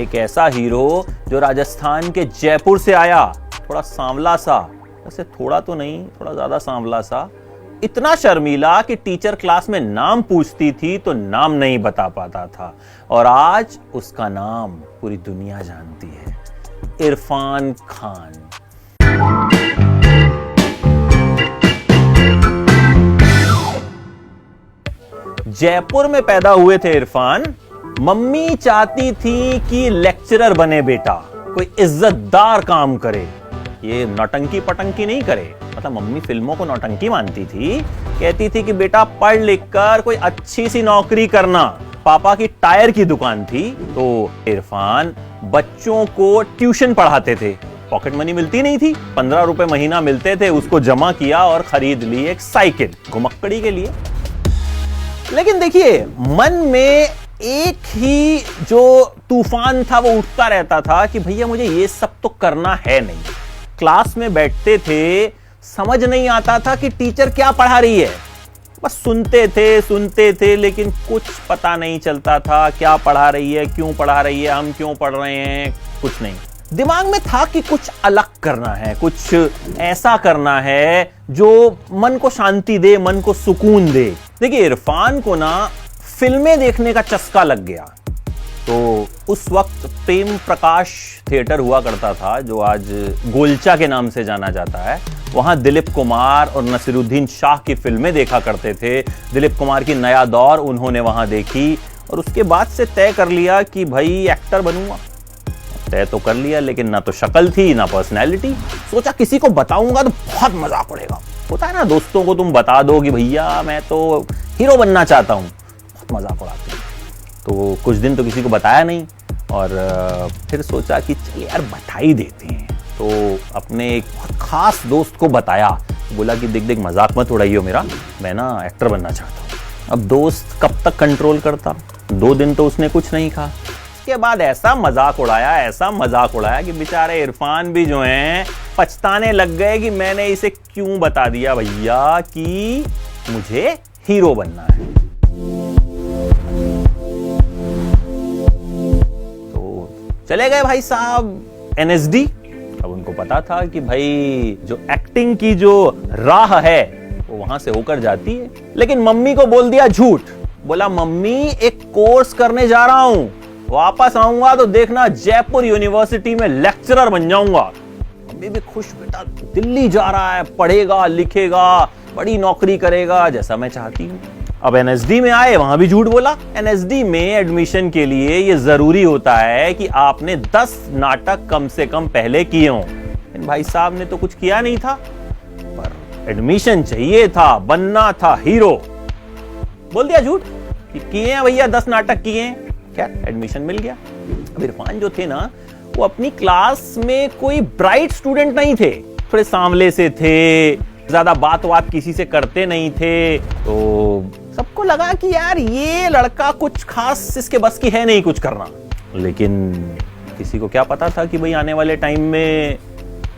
एक ऐसा हीरो जो राजस्थान के जयपुर से आया, थोड़ा सांवला सा, वैसे थोड़ा तो नहीं, थोड़ा ज्यादा सांवला सा, इतना शर्मीला कि टीचर क्लास में नाम पूछती थी तो नाम नहीं बता पाता था, और आज उसका नाम पूरी दुनिया जानती है, इरफान खान। जयपुर में पैदा हुए थे इरफान। मम्मी चाहती थी कि लेक्चरर बने बेटा, कोई इज्जतदार काम करे, ये नौटंकी पटंकी नहीं करे। मतलब मम्मी फिल्मों को नौटंकी मानती थी, कहती थी कि बेटा पढ़ लिख कर कोई अच्छी सी नौकरी करना। पापा की टायर की दुकान थी, तो इरफान बच्चों को ट्यूशन पढ़ाते थे। पॉकेट मनी मिलती नहीं थी, 15 रुपए महीना मिलते थे, उसको जमा किया और खरीद ली एक साइकिल घुमक्कड़ी के लिए। लेकिन देखिए, मन में एक ही जो तूफान था वो उठता रहता था कि भैया मुझे ये सब तो करना है नहीं। क्लास में बैठते थे, समझ नहीं आता था कि टीचर क्या पढ़ा रही है, बस सुनते थे, लेकिन कुछ पता नहीं चलता था क्या पढ़ा रही है, क्यों पढ़ा रही है, हम क्यों पढ़ रहे हैं, कुछ नहीं। दिमाग में था कि कुछ अलग करना है, कुछ ऐसा करना है जो मन को शांति दे, मन को सुकून दे। देखिए, इरफान को ना फिल्में देखने का चस्का लग गया। तो उस वक्त प्रेम प्रकाश थिएटर हुआ करता था, जो आज गोलचा के नाम से जाना जाता है। वहां दिलीप कुमार और नसीरुद्दीन शाह की फिल्में देखा करते थे। दिलीप कुमार की नया दौर उन्होंने वहां देखी, और उसके बाद से तय कर लिया कि भाई एक्टर बनूंगा। तय तो कर लिया, लेकिन ना तो शक्ल थी ना पर्सनैलिटी। सोचा किसी को बताऊंगा तो बहुत मजाक उड़ेगा। होता है ना, दोस्तों को तुम बता दो कि भैया मैं तो हीरो बनना चाहता हूं, बहुत मजाक उड़ाते हैं। तो कुछ दिन तो किसी को बताया नहीं, और फिर सोचा कि चलिए यार बता ही देते हैं। तो अपने एक बहुत खास दोस्त को बताया, बोला कि देख मजाक मत उड़ाइयो मेरा, मैं ना एक्टर बनना चाहता हूँ। अब दोस्त कब तक कंट्रोल करता, 2 दिन तो उसने कुछ नहीं कहा। उसके बाद ऐसा मजाक उड़ाया कि बेचारे इरफान भी जो हैं पछताने लग गए कि मैंने इसे क्यों बता दिया भैया कि मुझे हीरो बनना है। तो चले गए भाई साहब NSD। अब उनको पता था कि भाई जो एक्टिंग की जो राह है वो वहां से होकर जाती है। लेकिन मम्मी को बोल दिया झूठ। बोला मम्मी एक कोर्स करने जा रहा हूं, वापस आऊंगा तो देखना जयपुर यूनिवर्सिटी में लेक्चरर बन जाऊंगा। मम्मी भी खुश, बेटा दिल्ली जा रहा है, पढ़ेगा लिखेगा, बड़ी नौकरी करेगा जैसा मैं चाहती हूँ। अब NSD में आए, वहां भी झूठ बोला। NSD में एडमिशन के लिए ये जरूरी होता है कि आपने 10 नाटक कम से कम पहले किए हों। इन भाई साहब ने तो कुछ किया नहीं था, पर एडमिशन चाहिए था, बनना था हीरो। बोल दिया झूठ कि किए हैं भैया, 10 नाटक किए हैं। खैर एडमिशन मिल गया। अब इरफान जो थे ना, वो अपनी क्लास में कोई ब्राइट स्टूडेंट नहीं थे, थोड़े सांवले से थे, ज्यादा बात किसी से करते नहीं थे। तो सबको लगा कि यार ये लड़का कुछ खास इसके बस की है नहीं कुछ करना। लेकिन किसी को क्या पता था कि भाई आने वाले टाइम में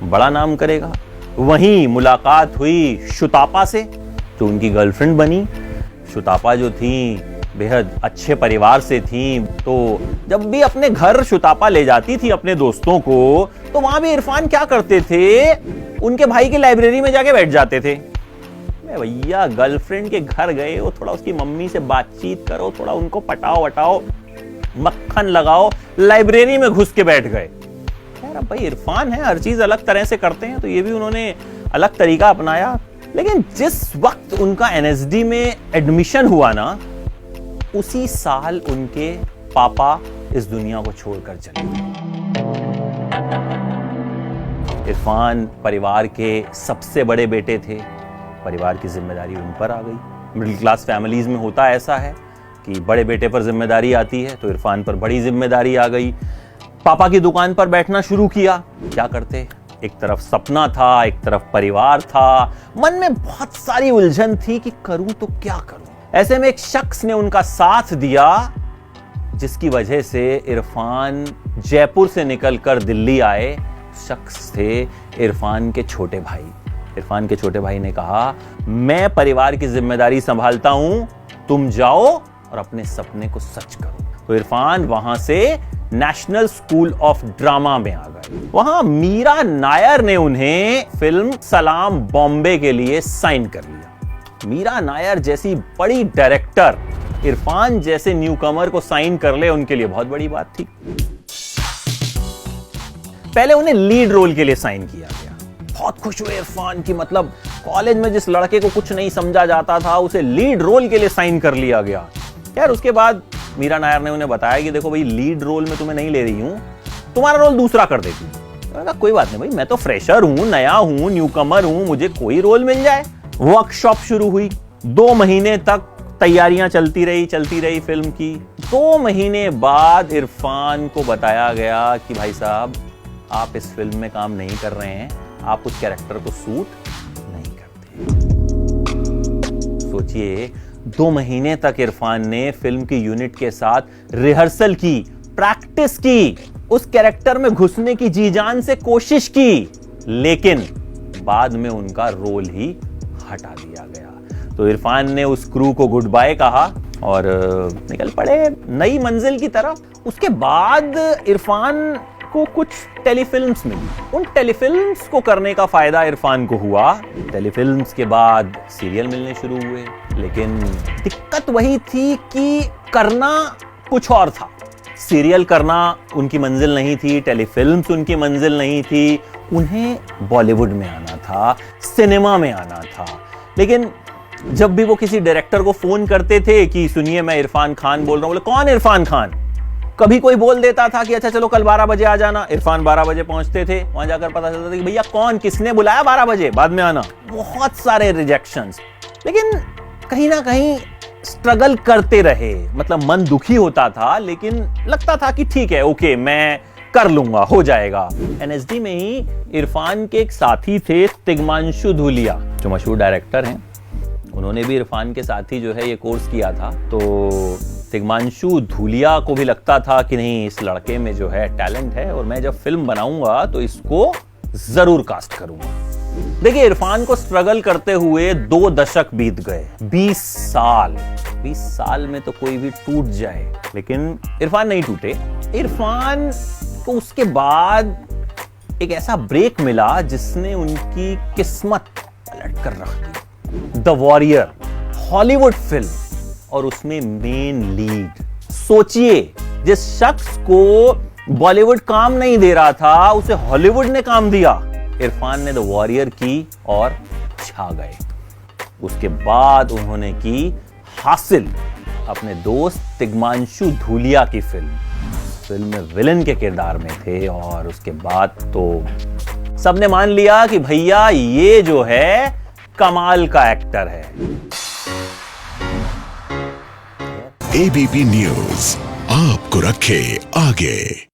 बड़ा नाम करेगा। वहीं मुलाकात हुई शुतापा से, जो उनकी गर्लफ्रेंड बनी। शुतापा जो थी बेहद अच्छे परिवार से थी, तो जब भी अपने घर शुतापा ले जाती थी अपने दोस्तों को, तो वहां भी इरफान क्या करते थे, उनके भाई की लाइब्रेरी में जाके बैठ जाते थे। भैया गर्लफ्रेंड के घर गए हो, थोड़ा उसकी मम्मी से बातचीत करो, थोड़ा उनको पटाओ वटाओ, मक्खन लगाओ, लाइब्रेरी में घुस के बैठ गए। यार भाई इरफान है, हर चीज अलग तरह से करते हैं, तो ये भी उन्होंने अलग तरीका अपनाया। लेकिन जिस वक्त उनका NSD में एडमिशन हुआ ना, उसी साल उनके पापा इस दुनिया को छोड़कर चले गए। इरफान परिवार के सबसे बड़े बेटे थे, परिवार की जिम्मेदारी उन पर आ गई। मिडिल क्लास फैमिलीज में होता ऐसा है कि बड़े बेटे पर जिम्मेदारी आती है, तो इरफान पर बड़ी जिम्मेदारी आ गई। पापा की दुकान पर बैठना शुरू किया। क्या करते, एक तरफ सपना था, एक तरफ परिवार था, मन में बहुत सारी उलझन थी कि करूं तो क्या करूं। ऐसे में एक शख्स ने उनका साथ दिया, जिसकी वजह से इरफान जयपुर से निकलकर दिल्ली आए। शख्स थे इरफान के छोटे भाई। इरफान के छोटे भाई ने कहा, मैं परिवार की जिम्मेदारी संभालता हूं, तुम जाओ और अपने सपने को सच करो। तो इरफान वहां से नेशनल स्कूल ऑफ ड्रामा में आ गए। वहां मीरा नायर ने उन्हें फिल्म सलाम बॉम्बे के लिए साइन कर लिया। मीरा नायर जैसी बड़ी डायरेक्टर इरफान जैसे न्यूकमर को साइन कर ले, उनके लिए बहुत बड़ी बात थी। पहले उन्हें लीड रोल के लिए साइन किया गया। बहुत खुश हुए इरफान की, मतलब कॉलेज में जिस लड़के को कुछ नहीं समझा जाता था उसे लीड रोल के लिए साइन कर लिया गया। यार उसके बाद मीरा नायर ने उन्हें बताया कि देखो भाई, लीड रोल में तुम्हें नहीं ले रही हूं, तुम्हारा रोल दूसरा कर देती हूं। कोई बात नहीं भाई, मैं तो फ्रेशर हूं, नया हूं, न्यूकमर हूं, मुझे कोई रोल मिल जाए। वर्कशॉप शुरू हुई। 2 महीने तक तैयारियां चलती रही फिल्म की। 2 महीने बाद इरफान को बताया गया कि भाई साहब, आप इस फिल्म में काम नहीं कर रहे हैं, आप उस कैरेक्टर को सूट नहीं करते। सोचिए, 2 महीने तक इरफान ने फिल्म की यूनिट के साथ रिहर्सल की, प्रैक्टिस की, उस कैरेक्टर में घुसने की जी जान से कोशिश की, लेकिन बाद में उनका रोल ही हटा दिया गया। तो इरफान ने उस क्रू को गुड बाय कहा और निकल पड़े नई मंजिल की तरफ। उसके बाद इरफान को कुछ टेलीफिल्म्स मिली। उन टेलीफिल्म्स को करने का फायदा इरफान को हुआ। टेलीफिल्म्स के बाद सीरियल मिलने शुरू हुए, लेकिन दिक्कत वही थी कि करना कुछ और था। सीरियल करना उनकी मंजिल नहीं थी, टेलीफिल्म्स उनकी मंजिल नहीं थी। उन्हें बॉलीवुड में आना था, सिनेमा में आना था। लेकिन जब भी वो किसी डायरेक्टर को फोन करते थे कि सुनिए मैं इरफान खान बोल रहा हूं, बोले कौन इरफान खान? कभी कोई बोल देता था कि अच्छा चलो कल 12 बजे आ जाना। इरफान 12 बजे पहुंचते थे, वहां जाकर पता चलता था कि भैया कौन, किसने बुलाया 12 बजे, बाद में आना। बहुत सारे रिजेक्शंस। लेकिन कहीं ना कहीं स्ट्रगल करते रहे, मतलब मन दुखी होता था, लेकिन लगता था कि ठीक है, ओके, मैं कर लूंगा, हो जाएगा। एनएसडी में ही इरफान के एक साथी थे, तिग्मांशु धूलिया, जो मशहूर डायरेक्टर हैं। उन्होंने भी इरफान के साथ ही जो है ये कोर्स किया था। तो तिग्मांशु धूलिया को भी लगता था कि नहीं, इस लड़के में जो है टैलेंट है और मैं जब फिल्म बनाऊंगा तो इसको जरूर कास्ट करूंगा। देखिए, इरफान को स्ट्रगल करते हुए 2 दशक बीत गए, 20 साल। 20 साल में तो कोई भी टूट जाए, लेकिन इरफान नहीं टूटे। इरफान को उसके बाद एक ऐसा ब्रेक मिला जिसने उनकी किस्मत पलट कर रख दी। द वॉरियर, हॉलीवुड फिल्म, और उसमें मेन लीड। सोचिए, जिस शख्स को बॉलीवुड काम नहीं दे रहा था, उसे हॉलीवुड ने काम दिया। इरफान ने द वॉरियर की और छा गए। उसके बाद उन्होंने की हासिल, अपने दोस्त तिग्मांशु धूलिया की फिल्म में विलन के किरदार में थे। और उसके बाद तो सबने मान लिया कि भैया ये जो है कमाल का एक्टर है। एबीपी न्यूज आपको रखे आगे।